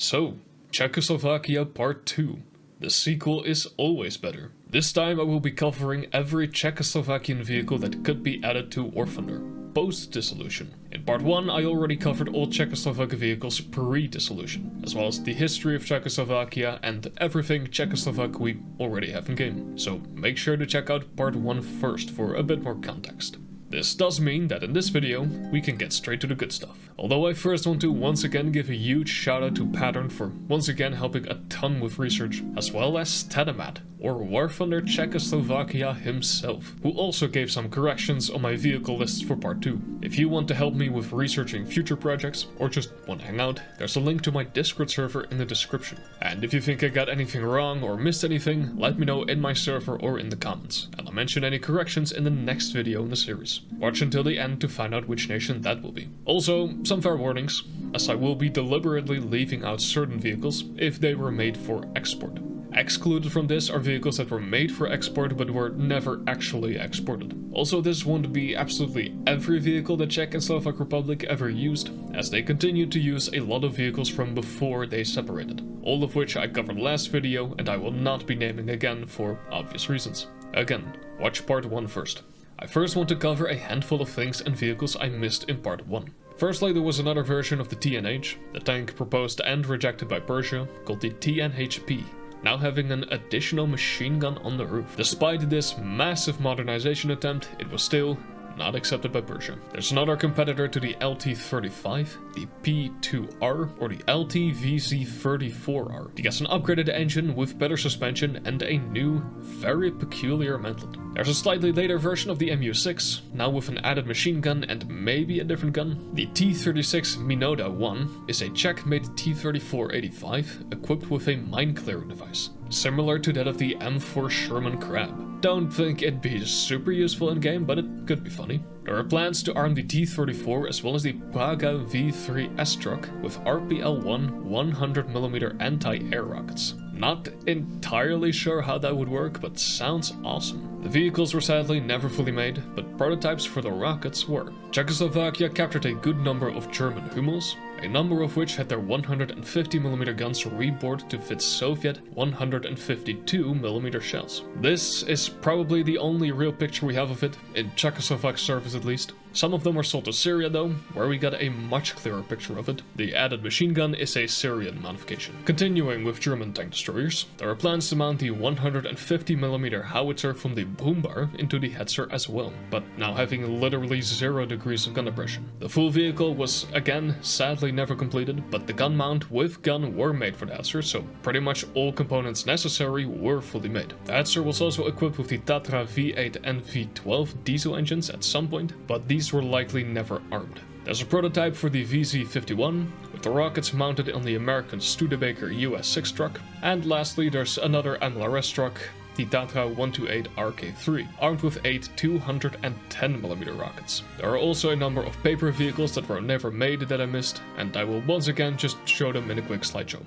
So, Czechoslovakia Part 2. The sequel is always better. This time I will be covering every Czechoslovakian vehicle that could be added to War Thunder, post-dissolution. In Part 1 I already covered all Czechoslovak vehicles pre-dissolution, as well as the history of Czechoslovakia and everything Czechoslovak we already have in game. So make sure to check out Part 1 first for a bit more context. This does mean that in this video, we can get straight to the good stuff. Although I first want to once again give a huge shout out to Pattern for once again helping a ton with research, as well as Stedemat, or War Thunder Czechoslovakia himself, who also gave some corrections on my vehicle lists for Part 2. If you want to help me with researching future projects, or just want to hang out, there's a link to my Discord server in the description. And if you think I got anything wrong or missed anything, let me know in my server or in the comments, and I'll mention any corrections in the next video in the series. Watch until the end to find out which nation that will be. Also, some fair warnings, as I will be deliberately leaving out certain vehicles if they were made for export. Excluded from this are vehicles that were made for export but were never actually exported. Also, this won't be absolutely every vehicle the Czech and Slovak Republic ever used, as they continued to use a lot of vehicles from before they separated, all of which I covered last video and I will not be naming again for obvious reasons. Again, watch Part 1 first. I first want to cover a handful of things and vehicles I missed in Part 1. Firstly, there was another version of the TNH, the tank proposed and rejected by Persia, called the TNHP, now having an additional machine gun on the roof. Despite this massive modernization attempt, it was still not accepted by Persia. There's another competitor to the LT-35, the Pt.2R or the LT-VZ-34R. It gets an upgraded engine with better suspension and a new, very peculiar mantlet. There's a slightly later version of the MU-6, now with an added machine gun and maybe a different gun. The T-36 Minoda 1 is a Czech-made T-34-85 equipped with a mine-clearing device, similar to that of the M4 Sherman Crab. Don't think it'd be super useful in game, but it could be funny. There are plans to arm the T-34 as well as the Praga V3S truck with RPL-1 100mm anti-air rockets. Not entirely sure how that would work, but sounds awesome. The vehicles were sadly never fully made, but prototypes for the rockets were. Czechoslovakia captured a good number of German Hummels, a number of which had their 150mm guns rebored to fit Soviet 152mm shells. This is probably the only real picture we have of it, in Czechoslovak service at least. Some of them were sold to Syria though, where we got a much clearer picture of it. The added machine gun is a Syrian modification. Continuing with German tank destroyers, there are plans to mount the 150mm howitzer from the Brumbar into the Hetzer as well, but now having literally 0 degrees of gun depression. The full vehicle was again sadly never completed, but the gun mount with gun were made for the Hetzer, so pretty much all components necessary were fully made. The Hetzer was also equipped with the Tatra V8 and V12 diesel engines at some point, but these were likely never armed. There's a prototype for the VZ-51, with the rockets mounted on the American Studebaker US-6 truck, and lastly there's another MLRS truck, the Tatra 128 RK3, armed with 8 210mm rockets. There are also a number of paper vehicles that were never made that I missed, and I will once again just show them in a quick slideshow.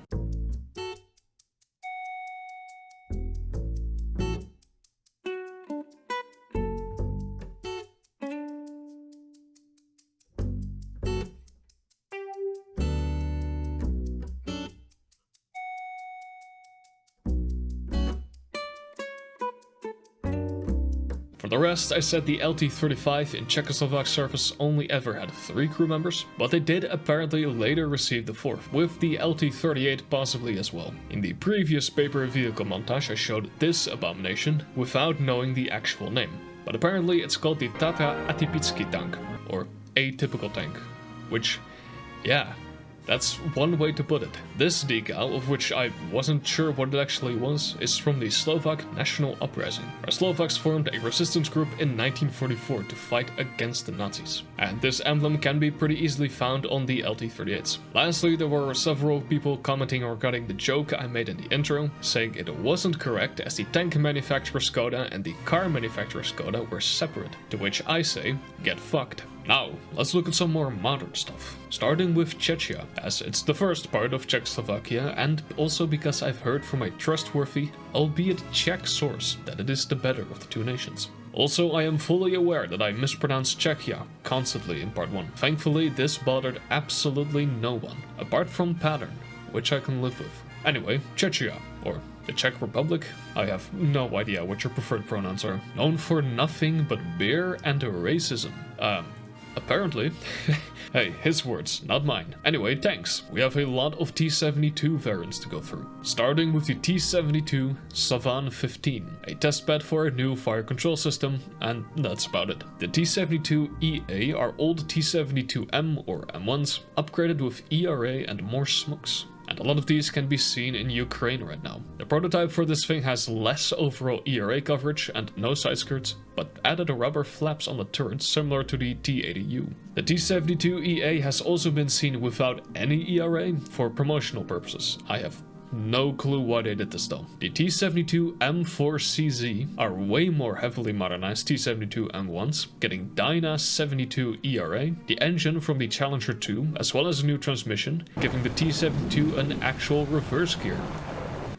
For the rest, I said the LT-35 in Czechoslovak service only ever had 3 crew members, but they did apparently later receive the 4th, with the LT-38 possibly as well. In the previous paper vehicle montage I showed this abomination without knowing the actual name, but apparently it's called the Tatra Atypický tank, or atypical tank, which, yeah, that's one way to put it. This decal, of which I wasn't sure what it actually was, is from the Slovak National Uprising, where Slovaks formed a resistance group in 1944 to fight against the Nazis. And this emblem can be pretty easily found on the LT-38s. Lastly, there were several people commenting regarding the joke I made in the intro, saying it wasn't correct as the tank manufacturer Skoda and the car manufacturer Skoda were separate, to which I say, get fucked. Now, let's look at some more modern stuff, starting with Czechia, as it's the first part of Czechoslovakia, and also because I've heard from a trustworthy, albeit Czech source, that it is the better of the two nations. Also, I am fully aware that I mispronounced Czechia constantly in part 1. Thankfully, this bothered absolutely no one, apart from Pattern, which I can live with. Anyway, Czechia, or the Czech Republic? I have no idea what your preferred pronouns are. Known for nothing but beer and racism. Apparently. Hey, his words, not mine. Anyway, tanks. We have a lot of T-72 variants to go through. Starting with the T-72 Savan 15, a testbed for a new fire control system, and that's about it. The T-72EA are old T-72M or M1s, upgraded with ERA and more smokes. And a lot of these can be seen in Ukraine right now. The prototype for this thing has less overall ERA coverage and no side skirts, but added rubber flaps on the turrets similar to the T-80U. The T-72EA has also been seen without any ERA for promotional purposes. I have no clue why they did this though. The T-72M4CZ are way more heavily modernized T-72 M1s, getting Dyna 72 ERA, the engine from the Challenger 2, as well as a new transmission, giving the T-72 an actual reverse gear.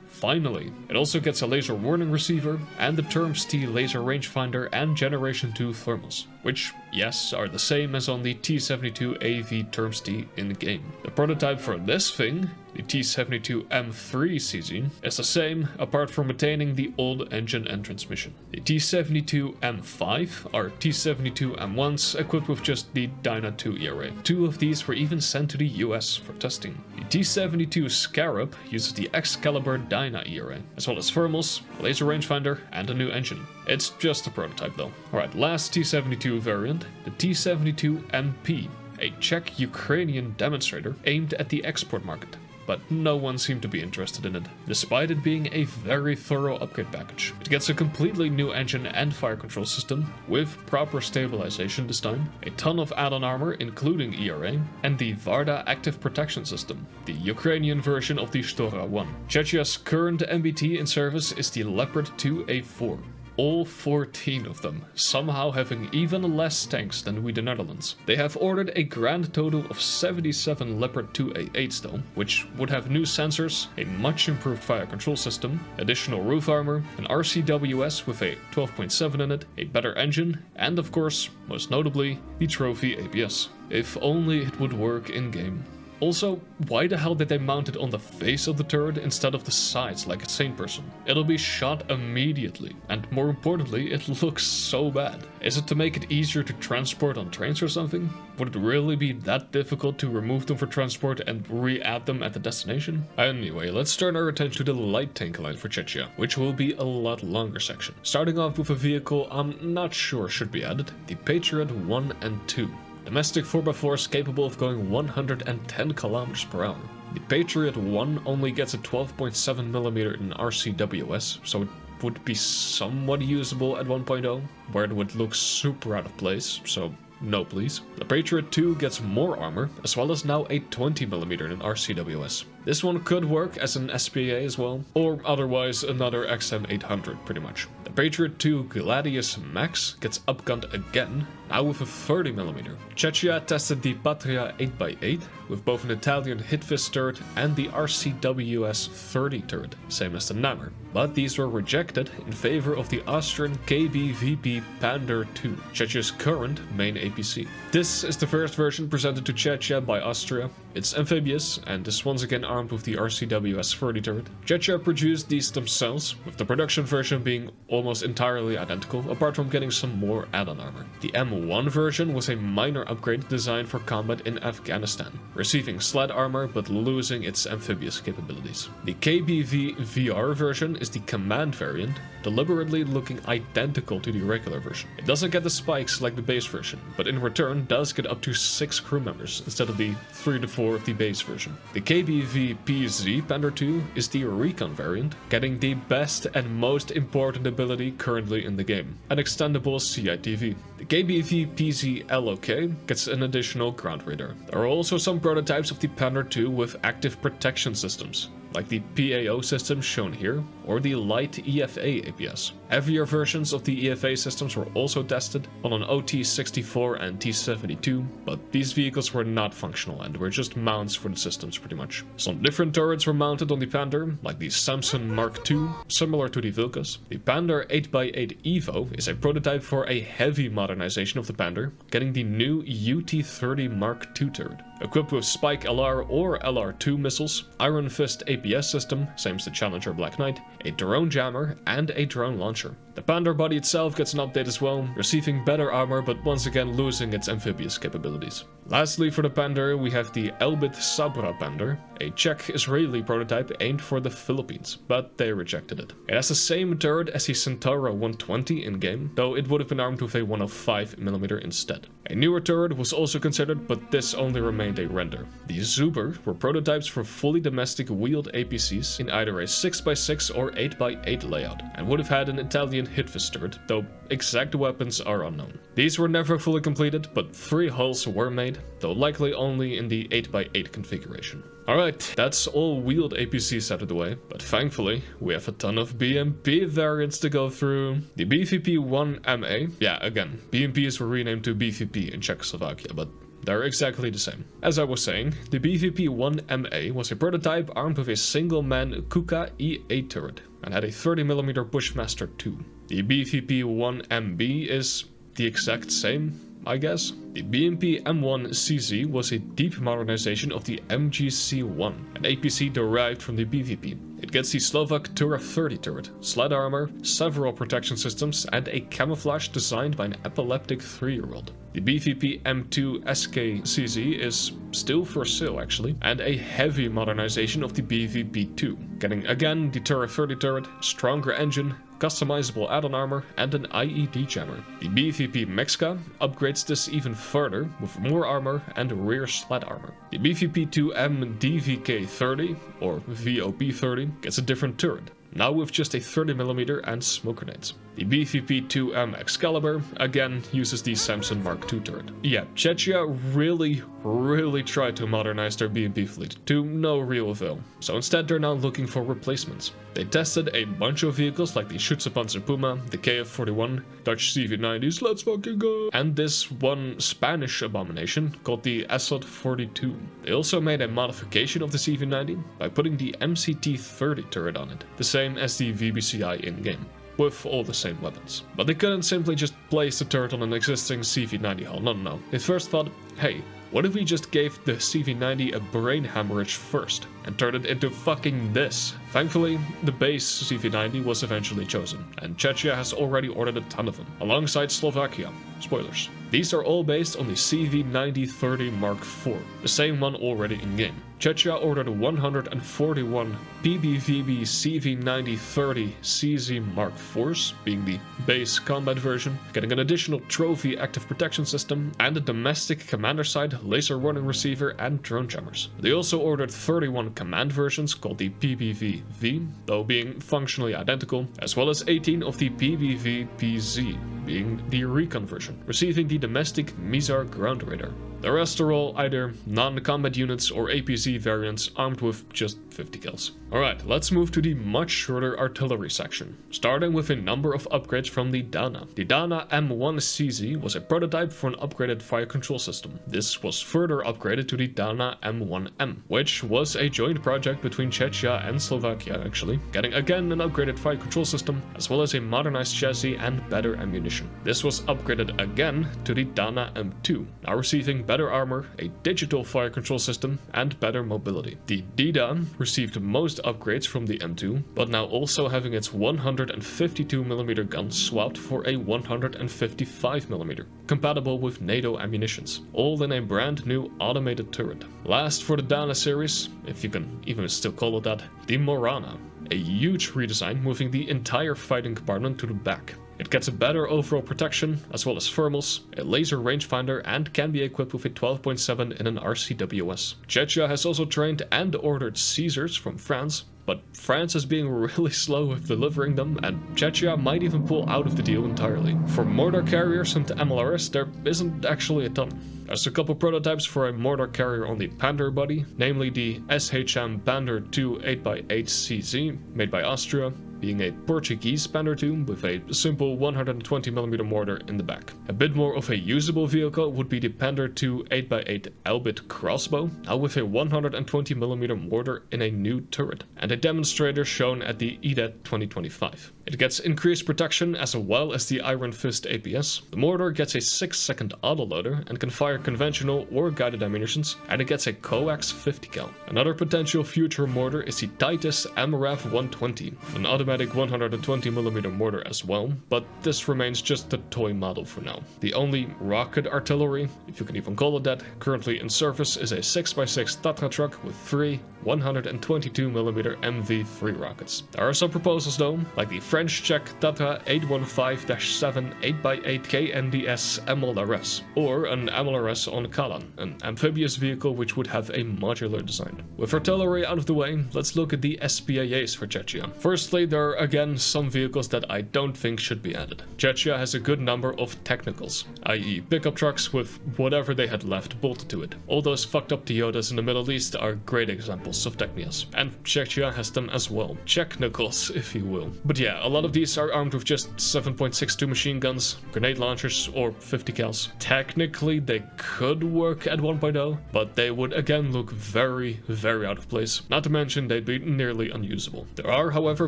Finally, it also gets a laser warning receiver and the Terms T laser rangefinder and Generation 2 thermals, which, yes, are the same as on the T-72 AV Terms T in the game. The prototype for this thing, the T-72M3CZ, is the same, apart from retaining the old engine and transmission. The T-72M5 are T-72 M1s equipped with just the Dyna 2 ERA. Two of these were even sent to the US for testing. The T-72 Scarab uses the Excalibur Dyna ERA, as well as thermals, a laser rangefinder, and a new engine. It's just a prototype though. Alright, last T-72 variant, the T-72MP, a Czech-Ukrainian demonstrator aimed at the export market. But no one seemed to be interested in it, despite it being a very thorough upgrade package. It gets a completely new engine and fire control system, with proper stabilization this time, a ton of add-on armor including ERA, and the Varda active protection system, the Ukrainian version of the Stora 1. Czechia's current MBT in service is the Leopard 2A4. All 14 of them, somehow having even less tanks than we the Netherlands. They have ordered a grand total of 77 Leopard 2A8s though, which would have new sensors, a much improved fire control system, additional roof armor, an RCWS with a 12.7 in it, a better engine, and of course, most notably, the trophy ABS. If only it would work in-game. Also, why the hell did they mount it on the face of the turret instead of the sides like a sane person? It'll be shot immediately, and more importantly, it looks so bad. Is it to make it easier to transport on trains or something? Would it really be that difficult to remove them for transport and re-add them at the destination? Anyway, let's turn our attention to the light tank line for Czechia, which will be a lot longer section. Starting off with a vehicle I'm not sure should be added, the Patriot 1 and 2. Domestic 4x4s capable of going 110 km per hour. The Patriot 1 only gets a 12.7mm in RCWS, so it would be somewhat usable at 1.0, where it would look super out of place, so no please. The Patriot 2 gets more armor, as well as now a 20mm in RCWS. This one could work as an SPAA as well, or otherwise another XM800 pretty much. The Patriot 2 Gladius Max gets upgunned again, now with a 30mm. Czechia tested the Patria 8x8 with both an Italian Hitfist turret and the RCWS 30 turret, same as the Nammer, but these were rejected in favor of the Austrian KBVP Pander 2, Czechia's current main APC. This is the first version presented to Czechia by Austria. It's amphibious and is once again armed with the RCWS 30 turret. Czechia produced these themselves, with the production version being almost entirely identical, apart from getting some more add-on armor. The M1 version was a minor upgrade designed for combat in Afghanistan, receiving sled armor but losing its amphibious capabilities. The KBV VR version is the command variant, deliberately looking identical to the regular version. It doesn't get the spikes like the base version, but in return does get up to 6 crew members instead of the 3 to 4 of the base version. The KBV PZ Pander 2 is the recon variant, getting the best and most important ability currently in the game, an extendable CITV. The KBV PZ LOK gets an additional ground radar. There are also some prototypes of the Pander 2 with active protection systems, like the PAO system shown here, or the light EFA APS. Heavier versions of the EFA systems were also tested on an OT-64 and T-72, but these vehicles were not functional and were just mounts for the systems pretty much. Some different turrets were mounted on the Pander, like the Samson Mark II, similar to the Vilkas. The Pander 8x8 Evo is a prototype for a heavy modernization of the Pander, getting the new UT-30 Mark II turret. Equipped with Spike LR or LR2 missiles, Iron Fist APS system, same as the Challenger Black Knight, a drone jammer, and a drone launcher. The Pander body itself gets an update as well, receiving better armor but once again losing its amphibious capabilities. Lastly, for the Pander, we have the Elbit Sabra Pander, a Czech-Israeli prototype aimed for the Philippines, but they rejected it. It has the same turret as the Centauro 120 in-game, though it would have been armed with a 105mm instead. A newer turret was also considered, but this only remained a render. The Zuber were prototypes for fully domestic wheeled APCs in either a 6x6 or 8x8 layout, and would have had an Italian Hitfist turret, though exact weapons are unknown. These were never fully completed, but 3 hulls were made, though likely only in the 8x8 configuration. Alright, that's all wheeled APCs out of the way, but thankfully we have a ton of BMP variants to go through. The BVP-1MA, yeah, again, BMPs were renamed to BVP in Czechoslovakia, but they're exactly the same. As I was saying, the BVP-1MA was a prototype armed with a single-man Kuka E8 turret and had a 30mm Bushmaster 2. The BVP-1MB is the exact same, I guess. The BMP M1CZ was a deep modernization of the MGC-1, an APC derived from the BVP. It gets the Slovak Tura 30 turret, sled armor, several protection systems, and a camouflage designed by an epileptic 3-year-old. The BVP M2 SKCZ is still for sale actually, and a heavy modernization of the BVP-2, getting again the Tura 30 turret, stronger engine, customizable add-on armor, and an IED jammer. The BVP Mexica upgrades this even further with more armor and rear sled armor. The BVP-2M DVK-30 or VOP-30 gets a different turret, now with just a 30mm and smoke grenades. The BVP-2M Excalibur again uses the Samson Mark II turret. Yeah, Czechia really tried to modernize their BMP fleet, to no real avail, so instead they're now looking for replacements. They tested a bunch of vehicles like the Schützenpanzer Puma, the KF-41, Dutch CV-90s, let's fucking go, and this one Spanish abomination called the Assad-42. They also made a modification of the CV-90 by putting the MCT-30 turret on it, the same as the VBCI in-game, with all the same weapons. But they couldn't simply just place the turret on an existing CV-90 hull, no. They first thought, hey, what if we just gave the CV-90 a brain hemorrhage first, and turned it into fucking this? Thankfully, the base CV-90 was eventually chosen, and Czechia has already ordered a ton of them, alongside Slovakia. Spoilers. These are all based on the CV-90-30 Mark IV, the same one already in-game. Czechia ordered 141 PBVB CV-90-30 CZ Mark IVs, being the base combat version, getting an additional trophy active protection system, and a domestic commander-side laser warning receiver and drone jammers. They also ordered 31 command versions called the PBV-V, though being functionally identical, as well as 18 of the PBV-PZ, being the recon version, receiving the domestic Mizar ground radar. The rest are all either non-combat units or APC variants armed with just 50 kills. Alright, let's move to the much shorter artillery section, starting with a number of upgrades from the Dana. The Dana M1CZ was a prototype for an upgraded fire control system. This was further upgraded to the Dana M1M, which was a joint project between Czechia and Slovakia actually, getting again an upgraded fire control system, as well as a modernized chassis and better ammunition. This was upgraded again to the Dana M2, now receiving better armor, a digital fire control system, and better mobility. The Dida received most upgrades from the M2, but now also having its 152mm gun swapped for a 155mm, compatible with NATO ammunitions, all in a brand new automated turret. Last for the Dana series, if you can even still call it that, the Morana, a huge redesign moving the entire fighting compartment to the back. It gets a better overall protection, as well as thermals, a laser rangefinder, and can be equipped with a 12.7 in an RCWS. Czechia has also trained and ordered Caesars from France, but France is being really slow with delivering them, and Czechia might even pull out of the deal entirely. For mortar carriers and MLRS, there isn't actually a ton. There's a couple prototypes for a mortar carrier on the Panther body, namely the SHM Panther.2 8x8CZ, made by Austria, being a Portuguese Pt.2 with a simple 120mm mortar in the back. A bit more of a usable vehicle would be the Panther.2 8x8 Elbit crossbow, now with a 120mm mortar in a new turret, and a demonstrator shown at the EDET 2025. It gets increased protection as well as the Iron Fist APS. The mortar gets a 6-second autoloader and can fire conventional or guided ammunitions, and it gets a coax 50 cal. Another potential future mortar is the Titus MRAV 120, an automatic 120mm mortar as well, but this remains just a toy model for now. The only rocket artillery, if you can even call it that, currently in service is a 6x6 Tatra truck with 3 122mm MV3 rockets. There are some proposals though, like the French-Czech Tatra 815-7 8x8 KNDS MLRS, or an MLRS on Kalan, an amphibious vehicle which would have a modular design. With artillery out of the way, let's look at the SPAAs for Czechia. Firstly, there are again some vehicles that I don't think should be added. Czechia has a good number of technicals, i.e. pickup trucks with whatever they had left bolted to it. All those fucked up Toyotas in the Middle East are great examples of Technias, and Czechia has them as well. Technicals, if you will. But yeah, a lot of these are armed with just 7.62 machine guns, grenade launchers, or 50 cals. Technically, they could work at 1.0, but they would again look very, very out of place. Not to mention, they'd be nearly unusable. There are, however,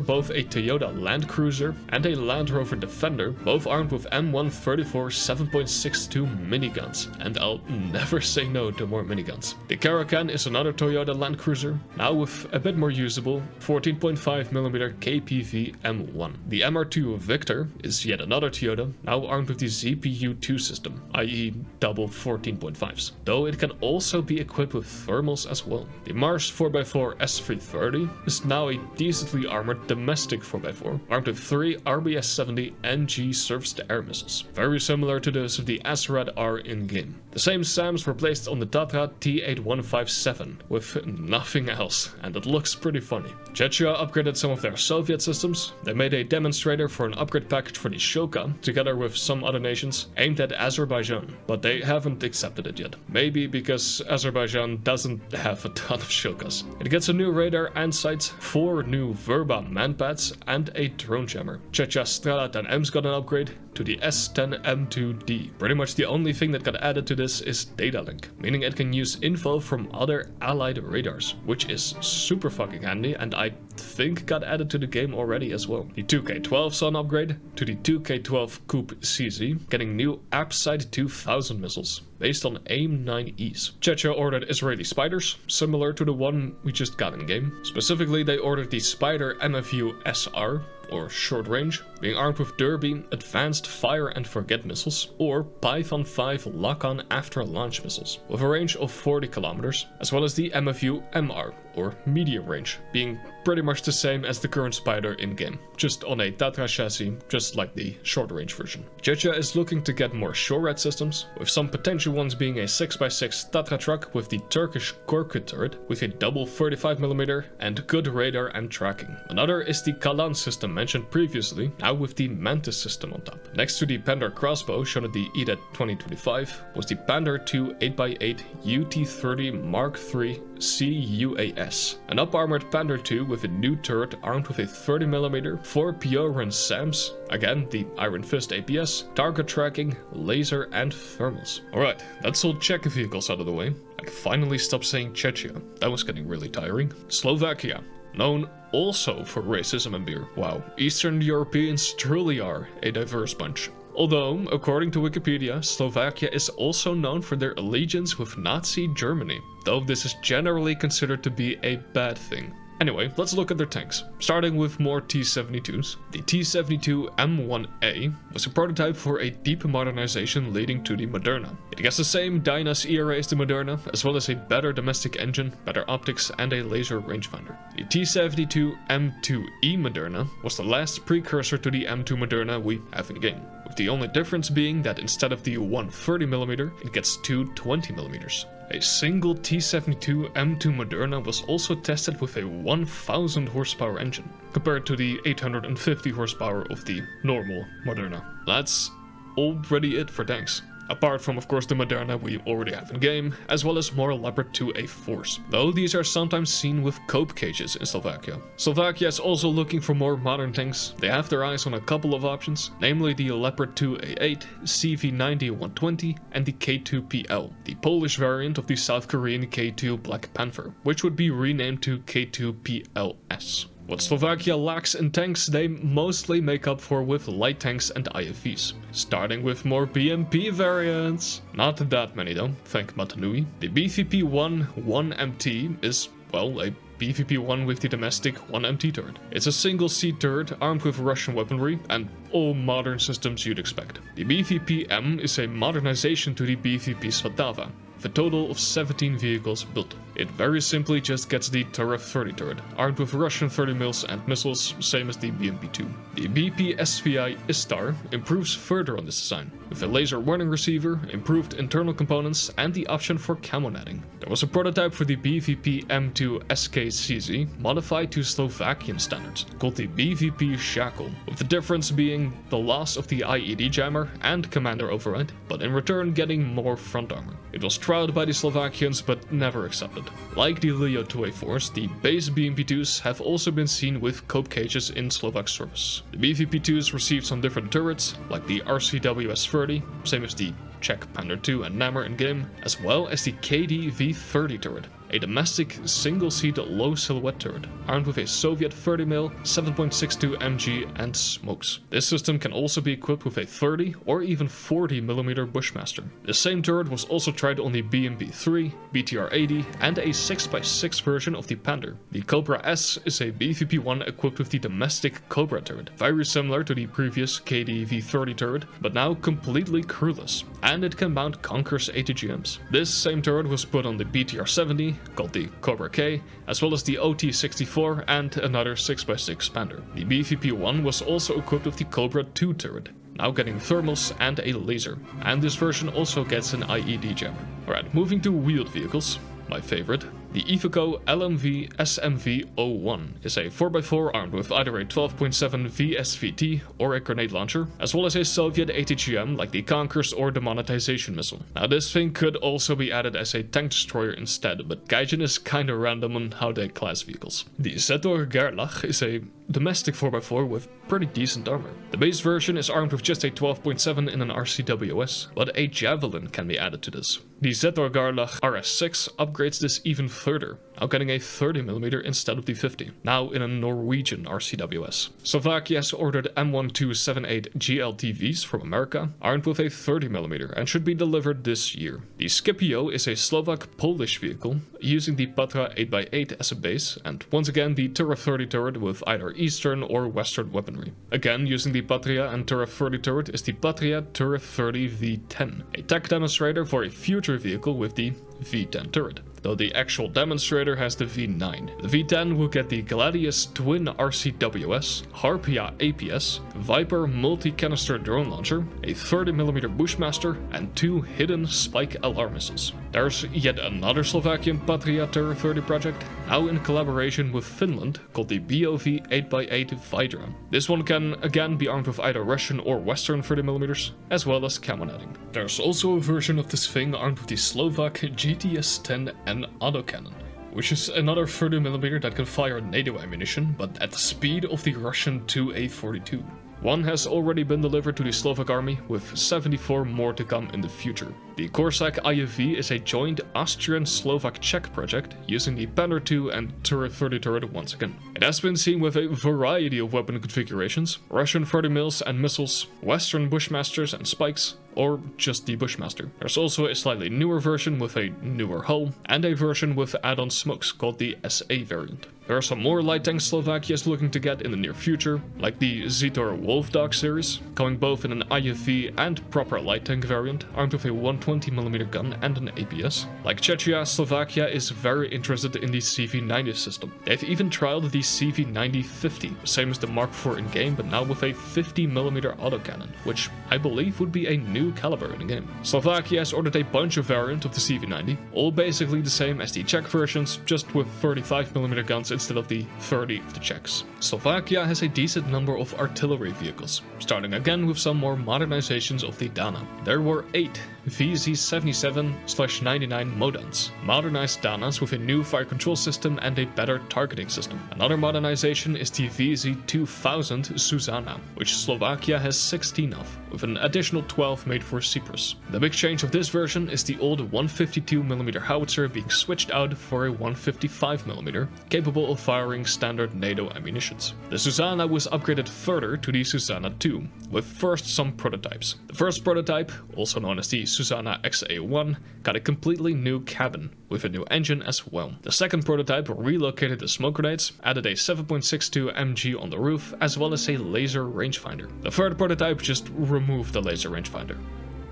both a Toyota Land Cruiser and a Land Rover Defender, both armed with M134 7.62 miniguns, and I'll never say no to more miniguns. The Caracan is another Toyota Land Cruiser, now with a bit more usable 14.5mm KPV M1. The MR2 Victor is yet another Toyota, now armed with the ZPU-2 system, i.e. double 14.5s, though it can also be equipped with thermals as well. The Mars 4x4 S330 is now a decently armored domestic 4x4, armed with 3 RBS-70 NG surface-to-air missiles, very similar to those of the Azerad R in-game. The same SAMs were placed on the Tatra T8157, with nothing else, and it looks pretty funny. Czechia upgraded some of their Soviet systems. They made a demonstrator for an upgrade package for the Shoka, together with some other nations, aimed at Azerbaijan, but they haven't accepted it yet. Maybe because Azerbaijan doesn't have a ton of Shokas. It gets a new radar and sights, 4 new Verba manpads, and a drone jammer. Czechia Strela 10M's got an upgrade to the S10M2D. Pretty much the only thing that got added to this is data link, meaning it can use info from other allied radars, which is super fucking handy, and I think got added to the game already as well. The 2K12 saw an upgrade to the 2K12 Coupe CZ, getting new Apside 2000 missiles based on AIM-9Es. Czechia ordered Israeli Spiders, similar to the one we just got in game. Specifically, they ordered the Spider MFU SR, or short range, being armed with Derby advanced fire and forget missiles, or Python 5 lock-on after launch missiles, with a range of 40 kilometers, as well as the MFU MR, or medium range, being pretty much the same as the current Spider in-game, just on a Tatra chassis, just like the short range version. Czechia is looking to get more SHORAD systems, with some potential ones being a 6x6 Tatra truck with the Turkish Korkut turret, with a double 35mm and good radar and tracking. Another is the Kalan system mentioned previously, now with the Mantis system on top. Next to the Panther crossbow shown at the EDET 2025 was the Panther.2 8x8 UT30 Mark III CUAS, an up-armored Panther-2 with a new turret armed with a 30mm, 4 Pioran SAMs, again the Iron Fist APS, target tracking, laser and thermals. Alright, that's all Czech vehicles out of the way. I can finally stop saying Czechia, that was getting really tiring. Slovakia, known also for racism and beer. Wow, Eastern Europeans truly are a diverse bunch. Although, according to Wikipedia, Slovakia is also known for their allegiance with Nazi Germany, though this is generally considered to be a bad thing. Anyway, let's look at their tanks, starting with more T-72s. The T-72 M1A was a prototype for a deep modernization leading to the Moderna. It gets the same Dynas ERA as the Moderna, as well as a better domestic engine, better optics and a laser rangefinder. The T-72 M2E Moderna was the last precursor to the M2 Moderna we have in game, with the only difference being that instead of the 130mm, it gets two 20mm. A single T-72 M2 Moderna was also tested with a 1000 horsepower engine, compared to the 850 horsepower of the normal Moderna. That's already it for tanks. apart from of course the Moderna we already have in game, as well as more Leopard 2A4s, though these are sometimes seen with cope cages in Slovakia. Slovakia is also looking for more modern tanks. They have their eyes on a couple of options, namely the Leopard 2A8, CV90-120 and the K2PL, the Polish variant of the South Korean K2 Black Panther, which would be renamed to K2PLS. What Slovakia lacks in tanks, they mostly make up for with light tanks and IFVs, starting with more BMP variants. Not that many though, thank Matanui. The BVP-1 1MT is, well, a BVP-1 with the domestic 1MT turret. It's a single-seat turret armed with Russian weaponry and all modern systems you'd expect. The BVP-M is a modernization to the BVP Svojda, with a total of 17 vehicles built. It very simply just gets the Turret 30 turret, armed with Russian 30 mils and missiles, same as the BMP-2. The BP SPAA Istar improves further on this design, with a laser warning receiver, improved internal components, and the option for camo netting. There was a prototype for the BVP M2 SKCZ, modified to Slovakian standards, called the BVP Shackle, with the difference being the loss of the IED jammer and commander override, but in return getting more front armor. It was trialed by the Slovakians but never accepted. Like the Leo 2A4s, the base BMP-2s have also been seen with cope cages in Slovak service. The BVP-2s received some different turrets, like the RCWS-30, same as the Czech Panther 2 and Nammer in game, as well as the KD-V30 turret, a domestic single-seat low silhouette turret, armed with a Soviet 30mm, 7.62 MG and smokes. This system can also be equipped with a 30 or even 40mm Bushmaster. The same turret was also tried on the BMP-3, BTR-80 and a 6x6 version of the Panther. The Cobra S is a BVP-1 equipped with the domestic Cobra turret, very similar to the previous KD-V30 turret, but now completely crewless, and it can mount Conqueror's ATGMs. This same turret was put on the BTR-70, called the Cobra K, as well as the OT-64 and another 6x6 Panther. The BVP-1 was also equipped with the Cobra 2 turret, now getting thermals and a laser, and this version also gets an IED jammer. Alright, moving to wheeled vehicles, my favorite. The Iveco LMV SMV-01 is a 4x4 armed with either a 12.7 VSVT or a grenade launcher, as well as a Soviet ATGM like the Conquerors or the monetization missile. Now this thing could also be added as a tank destroyer instead, but Gaijin is kinda random on how they class vehicles. The Zetor Gerlach is a domestic 4x4 with pretty decent armor. The base version is armed with just a 12.7 in an RCWS, but a Javelin can be added to this. The Zetor Gerlach RS6 upgrades this even further, now getting a 30mm instead of the 50, now in a Norwegian RCWS. Slovakia has ordered M1278 GLTVs from America, armed with a 30mm, and should be delivered this year. The Scipio is a Slovak-Polish vehicle, using the Patra 8x8 as a base, and once again the Turret 30 turret with either Eastern or Western weaponry. Again, using the Patria and Turret 30 turret is the Patria Turret 30 V10, a tech demonstrator for a future vehicle with the V10 turret, though the actual demonstrator has the V9. The V10 will get the Gladius Twin RCWS, Harpia APS, Viper multi-canister drone launcher, a 30mm Bushmaster, and 2 hidden Spike LR missiles. There's yet another Slovakian Patria Turret 30 project, now in collaboration with Finland, called the BOV 8x8 Vidra. This one can again be armed with either Russian or Western 30mm, as well as camo netting. There's also a version of this thing armed with the Slovak GTS-10N autocannon, which is another 30mm that can fire NATO ammunition, but at the speed of the Russian 2A42. One has already been delivered to the Slovak army, with 74 more to come in the future. The Korsak IFV is a joint Austrian-Slovak-Czech project, using the Panther 2 and Turret 30 turret once again. It has been seen with a variety of weapon configurations, Russian 30mm and missiles, Western Bushmasters and spikes, or just the Bushmaster. There's also a slightly newer version with a newer hull, and a version with add-on smokes called the SA variant. There are some more light tanks Slovakia is looking to get in the near future, like the Zetor Wolfdog series, coming both in an IFV and proper light tank variant, armed with a 120mm gun and an APS. Like Czechia, Slovakia is very interested in the CV90 system. They've even trialed the CV90-50, same as the Mark IV in-game, but now with a 50mm autocannon, which I believe would be a new caliber in the game. Slovakia has ordered a bunch of variants of the CV90, all basically the same as the Czech versions, just with 35mm guns instead of the 30 of the Czechs. Slovakia has a decent number of artillery vehicles, starting again with some more modernizations of the Dana. There were 8 VZ77/99 Modans, modernized Danas with a new fire control system and a better targeting system. Another modernization is the VZ2000 Susanna, which Slovakia has 16 of, with an additional 12 made for Cyprus. The big change of this version is the old 152mm howitzer being switched out for a 155mm, capable of firing standard NATO ammunitions. The Susanna was upgraded further to the Susanna 2, with first some prototypes. The first prototype, also known as the Susanna XA1, got a completely new cabin, with a new engine as well. The second prototype relocated the smoke grenades, added a 7.62 MG on the roof, as well as a laser rangefinder. The third prototype just removed the laser rangefinder.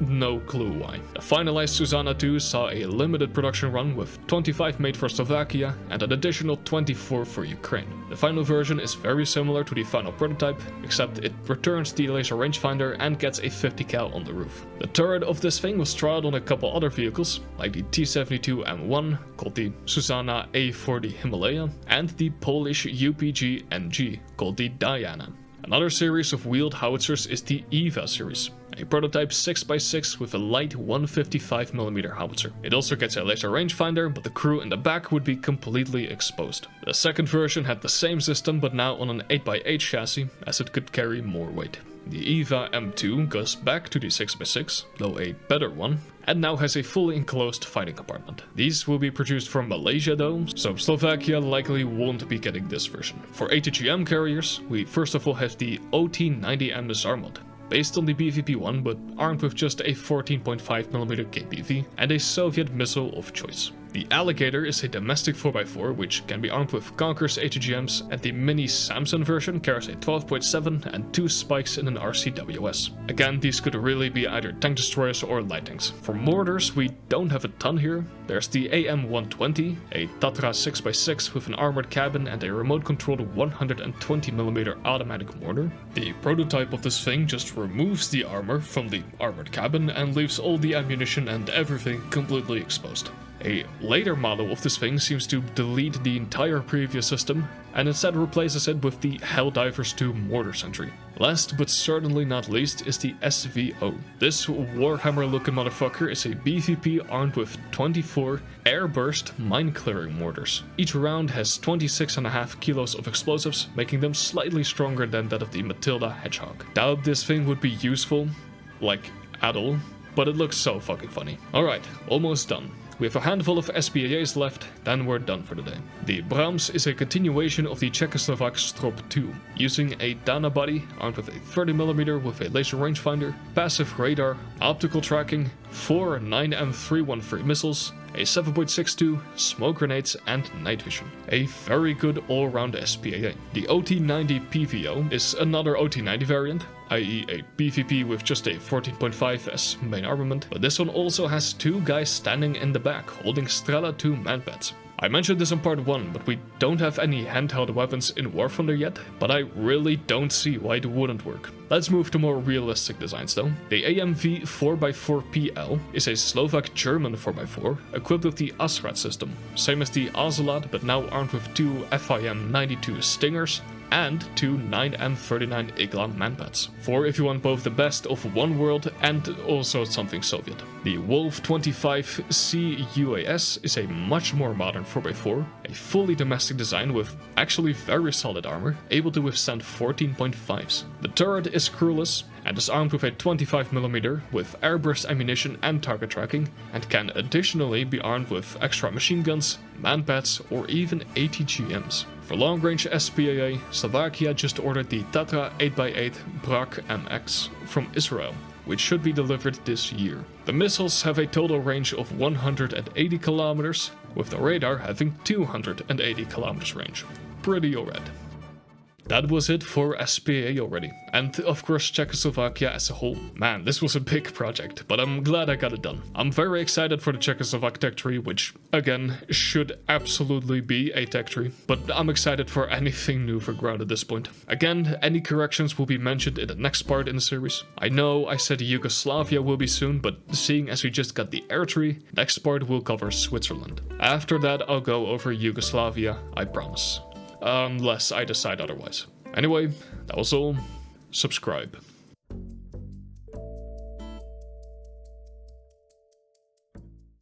No clue why. The finalized Susanna 2 saw a limited production run with 25 made for Slovakia and an additional 24 for Ukraine. The final version is very similar to the final prototype, except it returns the laser rangefinder and gets a 50 cal on the roof. The turret of this thing was trialed on a couple other vehicles, like the T-72 M1, called the Susanna A40 Himalaya, and the Polish UPG NG, called the Diana. Another series of wheeled howitzers is the EVA series, a prototype 6x6 with a light 155mm howitzer. It also gets a laser rangefinder, but the crew in the back would be completely exposed. The second version had the same system, but now on an 8x8 chassis, as it could carry more weight. The EVA M2 goes back to the 6x6, though a better one, and now has a fully enclosed fighting compartment. These will be produced from Malaysia though, so Slovakia likely won't be getting this version. For ATGM carriers, we first of all have the OT-90M Zarmot, based on the BVP-1 but armed with just a 14.5mm KPV and a Soviet missile of choice. The Alligator is a domestic 4x4 which can be armed with Conqueror's ATGMs, and the mini Samson version carries a 12.7 and 2 spikes in an RCWS. Again, these could really be either tank destroyers or light tanks. For mortars, we don't have a ton here. There's the AM-120, a Tatra 6x6 with an armored cabin and a remote-controlled 120mm automatic mortar. The prototype of this thing just removes the armor from the armored cabin and leaves all the ammunition and everything completely exposed. A later model of this thing seems to delete the entire previous system and instead replaces it with the Helldivers 2 mortar sentry. Last but certainly not least is the SVO. This Warhammer looking motherfucker is a BVP armed with 24 airburst mine clearing mortars. Each round has 26.5 kilos of explosives, making them slightly stronger than that of the Matilda Hedgehog. Doubt this thing would be useful, like at all, but it looks so fucking funny. Alright, almost done. We have a handful of SPAAs left, then we're done for the day. The Brahms is a continuation of the Czechoslovak Strop 2, using a Dana body armed with a 30mm with a laser rangefinder, passive radar, optical tracking, 4 9M313 missiles, a 7.62, smoke grenades, and night vision. A very good all-round SPAA. The OT-90 PVO is another OT-90 variant, i.e. a BVP with just a 14.5 as main armament, but this one also has 2 guys standing in the back holding Strela 2 manpads. I mentioned this in part 1, but we don't have any handheld weapons in War Thunder yet, but I really don't see why it wouldn't work. Let's move to more realistic designs though. The AMV 4x4PL is a Slovak-German 4x4 equipped with the Asrat system, same as the Ocelot but now armed with 2 FIM-92 Stingers and 2 9M39 Igla manpads, for if you want both the best of one world and also something Soviet. The Wolf 25C UAS is a much more modern 4x4, a fully domestic design with actually very solid armor, able to withstand 14.5s. The turret is crewless and is armed with a 25mm with airburst ammunition and target tracking, and can additionally be armed with extra machine guns, manpads, or even ATGMs. For long-range SPAA, Slovakia just ordered the Tatra 8x8 Brak MX from Israel, which should be delivered this year. The missiles have a total range of 180 kilometers, with the radar having 280 kilometers range. Pretty alright. That was it for SPAA already, and of course Czechoslovakia as a whole. Man, this was a big project, but I'm glad I got it done. I'm very excited for the Czechoslovak tech tree, which, again, should absolutely be a tech tree, but I'm excited for anything new for Ground at this point. Again, any corrections will be mentioned in the next part in the series. I know I said Yugoslavia will be soon, but seeing as we just got the air tree, next part will cover Switzerland. After that, I'll go over Yugoslavia, I promise. Unless I decide otherwise. Anyway, that was all. Subscribe.